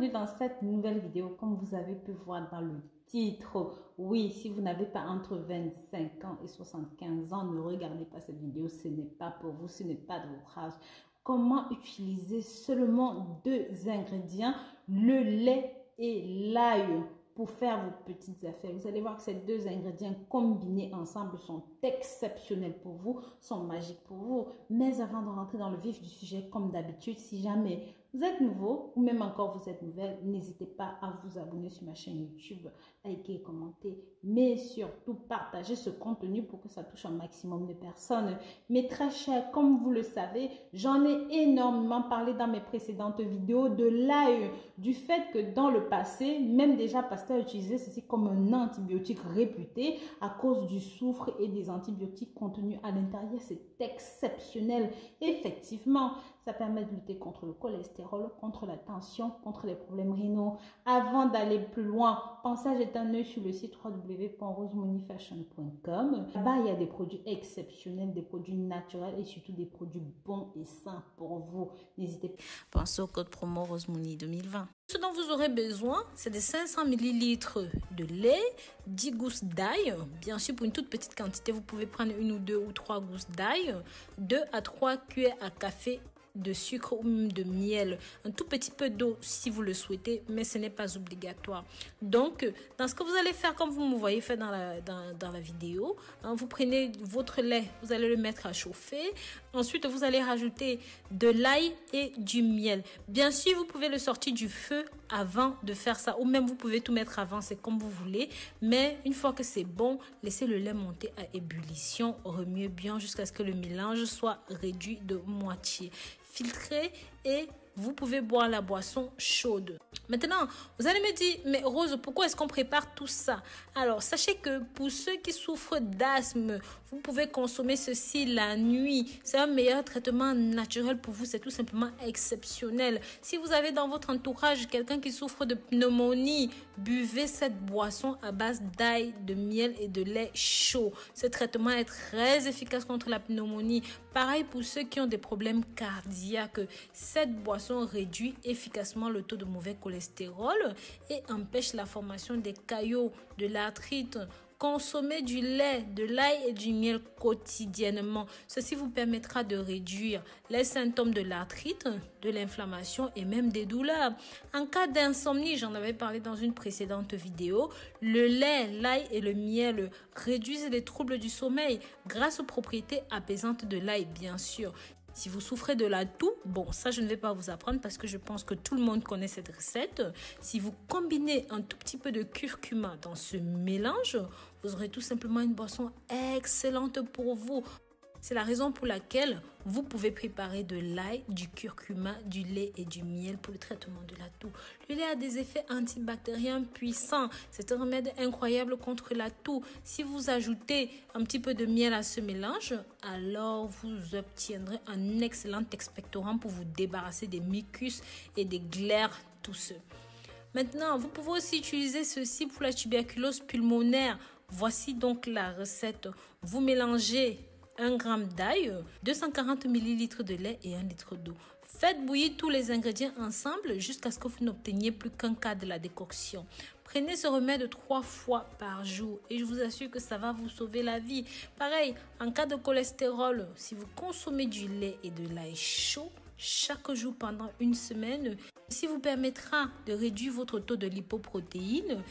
bienvenue dans cette nouvelle vidéo. Comme vous avez pu voir dans le titre, oui, si vous n'avez pas entre 25 ans et 75 ans, ne regardez pas cette vidéo, ce n'est pas pour vous, ce n'est pas de votre âge. Comment utiliser seulement deux ingrédients, le lait et l'ail, pour faire vos petites affaires. Vous allez voir que ces deux ingrédients combinés ensemble sont exceptionnels pour vous, sont magiques pour vous. Mais avant de rentrer dans le vif du sujet, comme d'habitude, si jamais vous êtes nouveau ou même encore vous êtes nouvelle, n'hésitez pas à vous abonner sur ma chaîne YouTube, liker, commenter, mais surtout partager ce contenu pour que ça touche un maximum de personnes. Mes très chers, comme vous le savez, j'en ai énormément parlé dans mes précédentes vidéos de l'ail, du fait que dans le passé, même déjà Pasteur utilisait ceci comme un antibiotique réputé à cause du soufre et des antibiotiques contenus à l'intérieur. C'est exceptionnel. Effectivement, ça permet de lutter contre le cholestérol, contre la tension, contre les problèmes rénaux. Avant d'aller plus loin, pensez à jeter un œil sur le site www.rosemoneyfashion.com. Là-bas, il y a des produits exceptionnels, des produits naturels et surtout des produits bons et sains pour vous. N'hésitez pas. Pensez au code promo Rosemoney 2020. Ce dont vous aurez besoin, c'est de 500 ml de lait, 10 gousses d'ail. Bien sûr, pour une toute petite quantité, vous pouvez prendre une ou deux ou trois gousses d'ail, 2 à 3 cuillères à café de sucre ou même de miel, un tout petit peu d'eau si vous le souhaitez, mais ce n'est pas obligatoire. Donc, dans ce que vous allez faire, comme vous me voyez faire dans la vidéo, vous prenez votre lait, vous allez le mettre à chauffer. Ensuite, vous allez rajouter de l'ail et du miel. Bien sûr, vous pouvez le sortir du feu avant de faire ça, ou même vous pouvez tout mettre avant, c'est comme vous voulez. Mais une fois que c'est bon, laissez le lait monter à ébullition, remuez bien jusqu'à ce que le mélange soit réduit de moitié. Filtrez et vous pouvez boire la boisson chaude. Maintenant, vous allez me dire, mais Rose, pourquoi est-ce qu'on prépare tout ça? Alors, sachez que pour ceux qui souffrent d'asthme, vous pouvez consommer ceci la nuit. C'est un meilleur traitement naturel pour vous. C'est tout simplement exceptionnel. Si vous avez dans votre entourage quelqu'un qui souffre de pneumonie, buvez cette boisson à base d'ail, de miel et de lait chaud. Ce traitement est très efficace contre la pneumonie. Pareil pour ceux qui ont des problèmes cardiaques. Cette boisson réduit efficacement le taux de mauvais cholestérol et empêche la formation des caillots, de l'arthrite. Consommez du lait, de l'ail et du miel quotidiennement. Ceci vous permettra de réduire les symptômes de l'arthrite, de l'inflammation et même des douleurs. En cas d'insomnie, j'en avais parlé dans une précédente vidéo, le lait, l'ail et le miel réduisent les troubles du sommeil grâce aux propriétés apaisantes de l'ail, bien sûr. Si vous souffrez de la toux, bon, ça je ne vais pas vous apprendre parce que je pense que tout le monde connaît cette recette. Si vous combinez un tout petit peu de curcuma dans ce mélange, vous aurez tout simplement une boisson excellente pour vous. C'est la raison pour laquelle vous pouvez préparer de l'ail, du curcuma, du lait et du miel pour le traitement de la toux. Le lait a des effets antibactériens puissants. C'est un remède incroyable contre la toux. Si vous ajoutez un petit peu de miel à ce mélange, alors vous obtiendrez un excellent expectorant pour vous débarrasser des mucus et des glaires tousseux. Maintenant, vous pouvez aussi utiliser ceci pour la tuberculose pulmonaire. Voici donc la recette. Vous mélangez 1 g d'ail, 240 ml de lait et 1 litre d'eau. Faites bouillir tous les ingrédients ensemble jusqu'à ce que vous n'obteniez plus qu'un quart de la décoction. Prenez ce remède 3 fois par jour et je vous assure que ça va vous sauver la vie. Pareil, en cas de cholestérol, si vous consommez du lait et de l'ail chaud chaque jour pendant une semaine, ceci vous permettra de réduire votre taux de lipoprotéines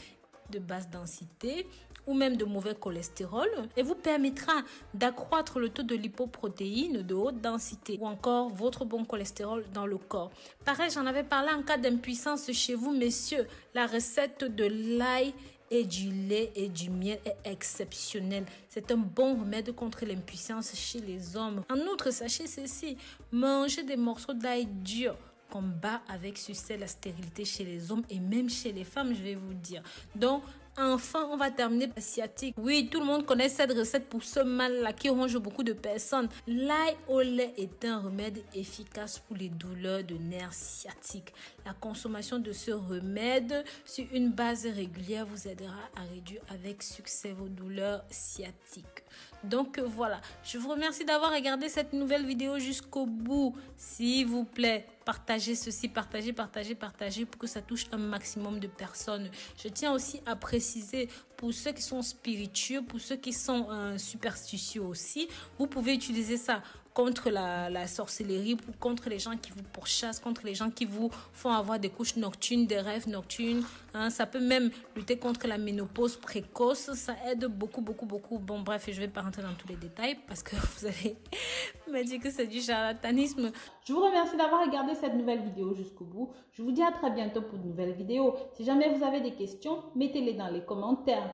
de basse densité ou même de mauvais cholestérol et vous permettra d'accroître le taux de lipoprotéines de haute densité ou encore votre bon cholestérol dans le corps. Pareil, j'en avais parlé en cas d'impuissance chez vous, messieurs. La recette de l'ail et du lait et du miel est exceptionnelle. C'est un bon remède contre l'impuissance chez les hommes. En outre, sachez ceci, mangez des morceaux d'ail dur combat avec succès la stérilité chez les hommes et même chez les femmes, je vais vous dire. Donc, enfin, on va terminer par sciatique. Oui, tout le monde connaît cette recette pour ce mal-là qui ronge beaucoup de personnes. L'ail au lait est un remède efficace pour les douleurs de nerfs sciatiques. La consommation de ce remède sur une base régulière vous aidera à réduire avec succès vos douleurs sciatiques. Donc voilà, je vous remercie d'avoir regardé cette nouvelle vidéo jusqu'au bout. S'il vous plaît, partagez ceci, partagez pour que ça touche un maximum de personnes. Je tiens aussi à préciser pour ceux qui sont spiritueux, pour ceux qui sont superstitieux aussi, vous pouvez utiliser ça contre la sorcellerie, contre les gens qui vous pourchassent, contre les gens qui vous font avoir des couches nocturnes, des rêves nocturnes. Hein. Ça peut même lutter contre la ménopause précoce. Ça aide beaucoup. Bon, bref, je ne vais pas rentrer dans tous les détails parce que vous allez me dire que c'est du charlatanisme. Je vous remercie d'avoir regardé cette nouvelle vidéo jusqu'au bout. Je vous dis à très bientôt pour de nouvelles vidéos. Si jamais vous avez des questions, mettez-les dans les commentaires.